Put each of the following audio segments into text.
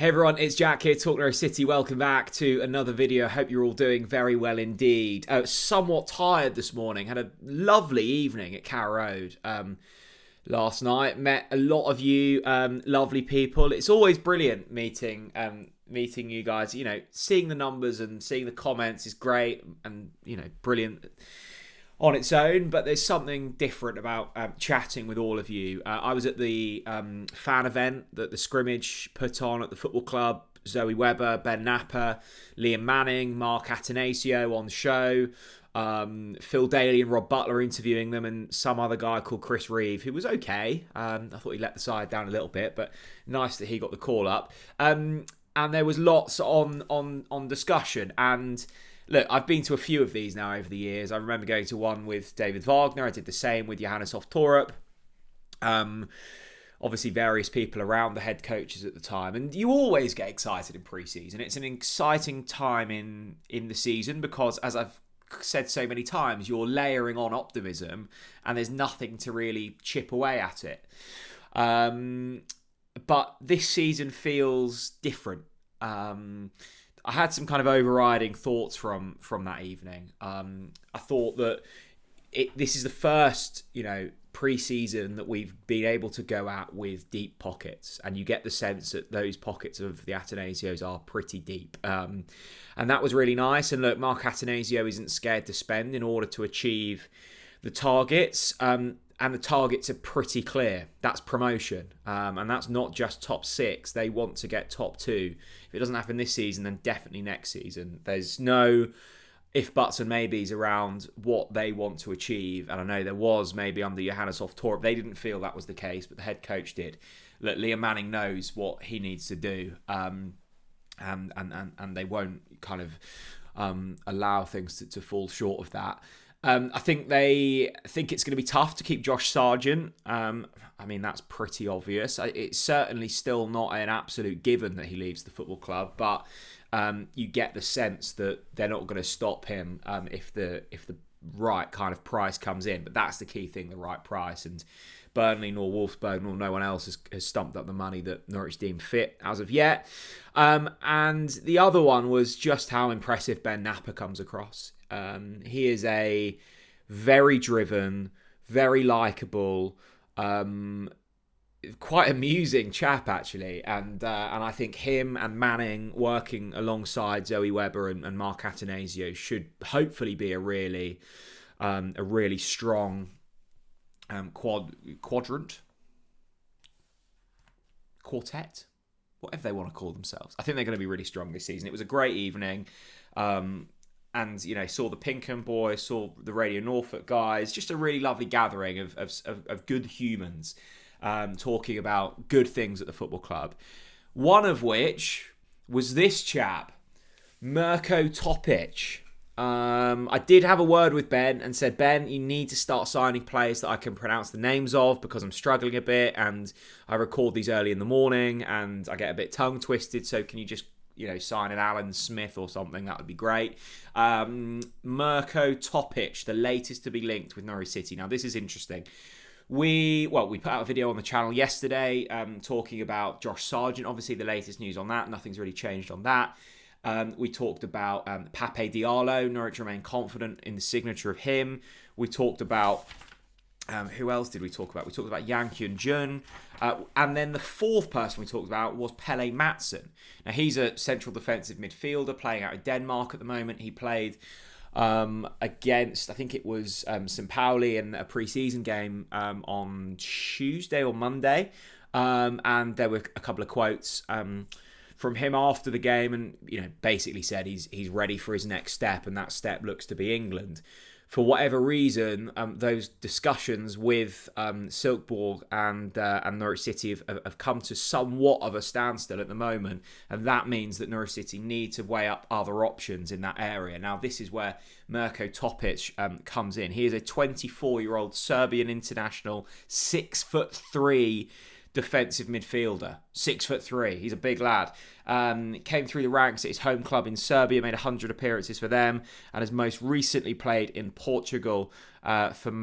Hey everyone, it's Jack here, TalkNorwichCity. Welcome back to another video. Hope you're all doing very well indeed. Somewhat tired this morning. Had a lovely evening at Carrow Road last night. Met a lot of you lovely people. It's always brilliant meeting you guys. You know, seeing the numbers and seeing the comments is great and, you know, brilliant on its own, but there's something different about chatting with all of you. I was at the fan event that the scrimmage put on at the football club. Zoe Webber, Ben Napper, Liam Manning, Mark Atanasio on the show, Phil Daly and Rob Butler interviewing them, and some other guy called Chris Reeve, who was okay. I thought he let the side down a little bit, but nice that he got the call up. And there was lots on discussion, and look, I've been to a few of these now over the years. I remember going to one with David Wagner. I did the same with Johannes Torup. Obviously, various people around the head coaches at the time. And you always get excited in pre-season. It's an exciting time in the season because, as I've said so many times, you're layering on optimism and there's nothing to really chip away at it. But this season feels different. I had some kind of overriding thoughts from that evening. I thought that this is the first, pre-season that we've been able to go out with deep pockets, and you get the sense that those pockets of the Atanasios are pretty deep. And that was really nice. And look, Mark Atanasio isn't scared to spend in order to achieve the targets. And the targets are pretty clear. That's promotion. And that's not just top 6. They want to get top 2. If it doesn't happen this season, then definitely next season. There's no if, buts and maybes around what they want to achieve. And I know there was maybe under Johannes Torup. They didn't feel that was the case, but the head coach did. Look, Liam Manning knows what he needs to do. And they won't kind of allow things to fall short of that. I think they think it's going to be tough to keep Josh Sargent. That's pretty obvious. It's certainly still not an absolute given that he leaves the football club, but you get the sense that they're not going to stop him if the right kind of price comes in. But that's the key thing, the right price. And Burnley nor Wolfsburg nor no one else has stumped up the money that Norwich deemed fit as of yet. And the other one was just how impressive Ben Napper comes across. He is a very driven, very likeable, quite amusing chap actually, and I think him and Manning working alongside Zoe Webber and Mark Atanasio should hopefully be a really strong quartet, whatever they want to call themselves. I think they're going to be really strong this season. It was a great evening. And, saw the Pinkham boys, saw the Radio Norfolk guys, just a really lovely gathering of good humans talking about good things at the football club. One of which was this chap, Mirko Topić. I did have a word with Ben and said, Ben, you need to start signing players that I can pronounce the names of because I'm struggling a bit and I record these early in the morning and I get a bit tongue twisted, so can you just sign an Alan Smith or something? That would be great. Mirko Topić, the latest to be linked with Norwich City. Now, this is interesting. We put out a video on the channel yesterday talking about Josh Sargent. Obviously, the latest news on that. Nothing's really changed on that. We talked about Pape Diallo. Norwich remain confident in the signature of him. We talked about... who else did we talk about? We talked about Yang Hyun-jun. And then the fourth person we talked about was Pelle Mattsson. Now, he's a central defensive midfielder playing out in Denmark at the moment. He played against, I think it was St. Pauli in a pre-season game on Tuesday or Monday. And there were a couple of quotes from him after the game and, basically said he's ready for his next step, and that step looks to be England. For whatever reason, those discussions with Silkeborg and Norwich City have come to somewhat of a standstill at the moment, and that means that Norwich City need to weigh up other options in that area. Now, this is where Mirko Topić comes in. He is a 24-year-old Serbian international, 6'3", defensive midfielder, 6'3". He's a big lad. Came through the ranks at his home club in Serbia, made 100 appearances for them, and has most recently played in Portugal for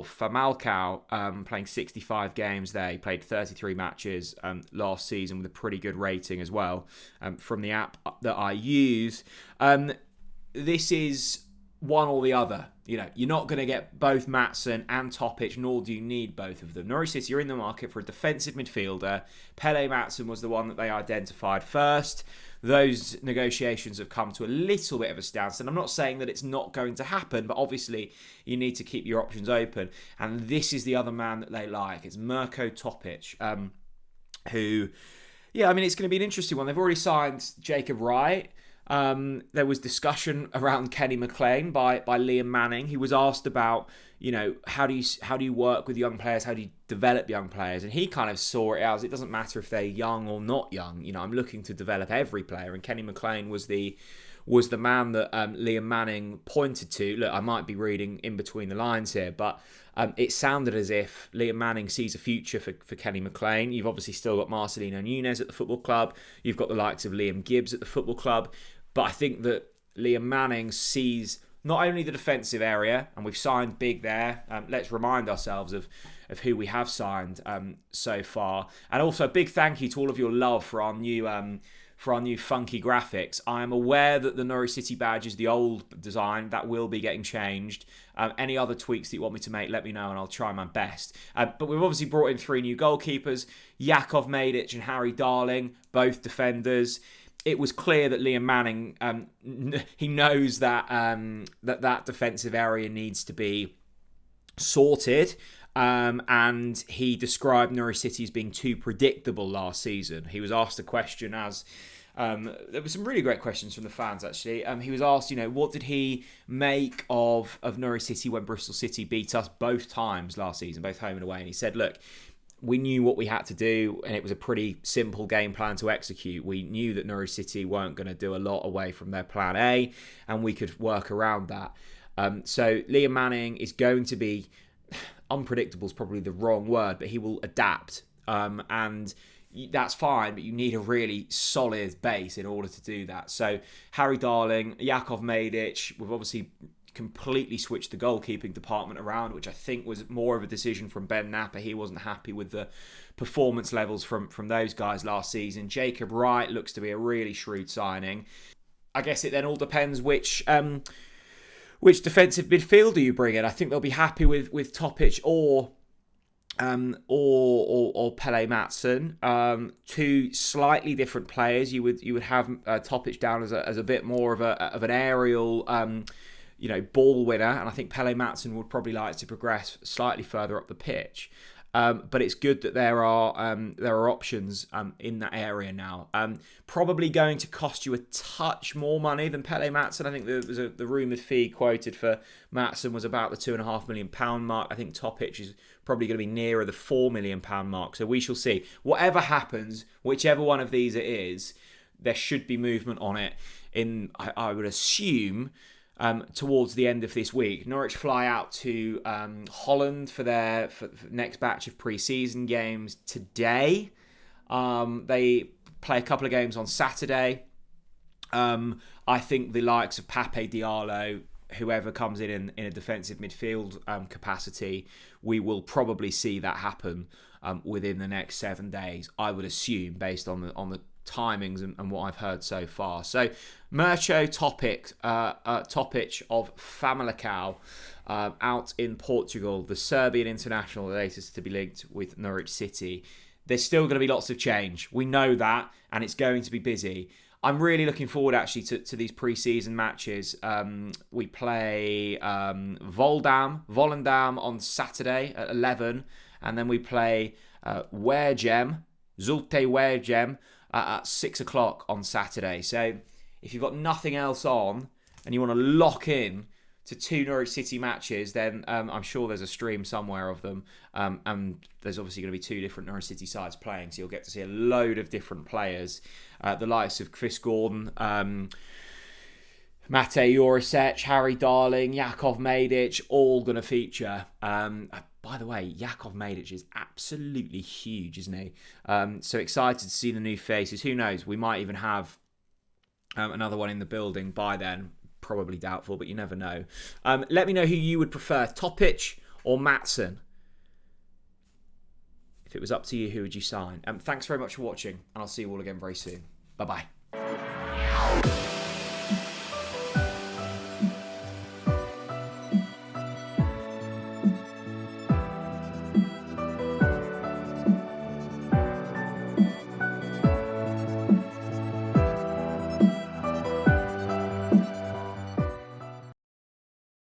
Famalicão, playing 65 games there. He played 33 matches last season with a pretty good rating as well from the app that I use. This is one or the other. You're not going to get both Mattsson and Topić, nor do you need both of them. Norwich City are in the market for a defensive midfielder. Pelle Mattsson was the one that they identified first. Those negotiations have come to a little bit of a standstill. I'm not saying that it's not going to happen, but obviously you need to keep your options open. And this is the other man that they like. It's Mirko Topić, who, it's going to be an interesting one. They've already signed Jacob Wright. There was discussion around Kenny McLean by Liam Manning. He was asked about, how do you work with young players? How do you develop young players? And he kind of saw it as, it doesn't matter if they're young or not young. I'm looking to develop every player. And Kenny McLean was the man that Liam Manning pointed to. Look, I might be reading in between the lines here, but it sounded as if Liam Manning sees a future for Kenny McLean. You've obviously still got Marcelino Nunes at the football club. You've got the likes of Liam Gibbs at the football club. But I think that Liam Manning sees not only the defensive area, and we've signed big there. Let's remind ourselves of who we have signed so far. And also a big thank you to all of your love for our new funky graphics. I am aware that the Norwich City badge is the old design. That will be getting changed. Any other tweaks that you want me to make, let me know and I'll try my best. But we've obviously brought in 3 new goalkeepers. Jakov Madic and Harry Darling, both defenders. It was clear that Liam Manning, he knows that that defensive area needs to be sorted. And he described Norwich City as being too predictable last season. He was asked a question as... there were some really great questions from the fans, actually. He was asked, what did he make of Norwich City when Bristol City beat us both times last season, both home and away? And he said, look, we knew what we had to do, and it was a pretty simple game plan to execute. We knew that Norwich City weren't going to do a lot away from their plan A, and we could work around that. So Liam Manning is going to be... unpredictable is probably the wrong word, but he will adapt. And that's fine, but you need a really solid base in order to do that. So Harry Darling, Jakov Madic, we've obviously completely switched the goalkeeping department around, which I think was more of a decision from Ben Napper. He wasn't happy with the performance levels from those guys last season. Jacob Wright looks to be a really shrewd signing. I guess it then all depends which defensive midfielder you bring in. I think they'll be happy with Topić or Pelle Mattsson. 2 slightly different players. You would have Topić down as a bit more of an aerial ball winner, and I think Pelle Mattsson would probably like to progress slightly further up the pitch. But it's good that there are options in that area now. Probably going to cost you a touch more money than Pelle Mattsson. I think the rumoured fee quoted for Mattsson was about the £2.5 million mark. I think Topić is probably going to be nearer the £4 million mark. So we shall see. Whatever happens, whichever one of these it is, there should be movement on it. I would assume... towards the end of this week. Norwich fly out to Holland for their next batch of pre-season games today. They play a couple of games on Saturday. I think the likes of Pape Diallo, whoever comes in a defensive midfield capacity, we will probably see that happen within the next 7 days, I would assume, based on the timings and what I've heard so far. So Mirko Topić of Famalicão out in Portugal, the Serbian international, the latest to be linked with Norwich City. There's still going to be lots of change. We know that, and it's going to be busy. I'm really looking forward actually to these pre-season matches. We play Volendam on Saturday at 11, and then we play Zulte Waregem at 6 o'clock on Saturday. So if you've got nothing else on and you want to lock in to 2 Norwich City matches, then I'm sure there's a stream somewhere of them. And there's obviously going to be 2 different Norwich City sides playing, so you'll get to see a load of different players. The likes of Chris Gordon, Mate Jurisic, Harry Darling, Jakov Madic, all going to feature. By by the way, Jakov Medic is absolutely huge, isn't he? So excited to see the new faces. Who knows? We might even have another one in the building by then. Probably doubtful, but you never know. Let me know who you would prefer, Topić or Mattsson. If it was up to you, who would you sign? Thanks very much for watching, and I'll see you all again very soon. Bye-bye.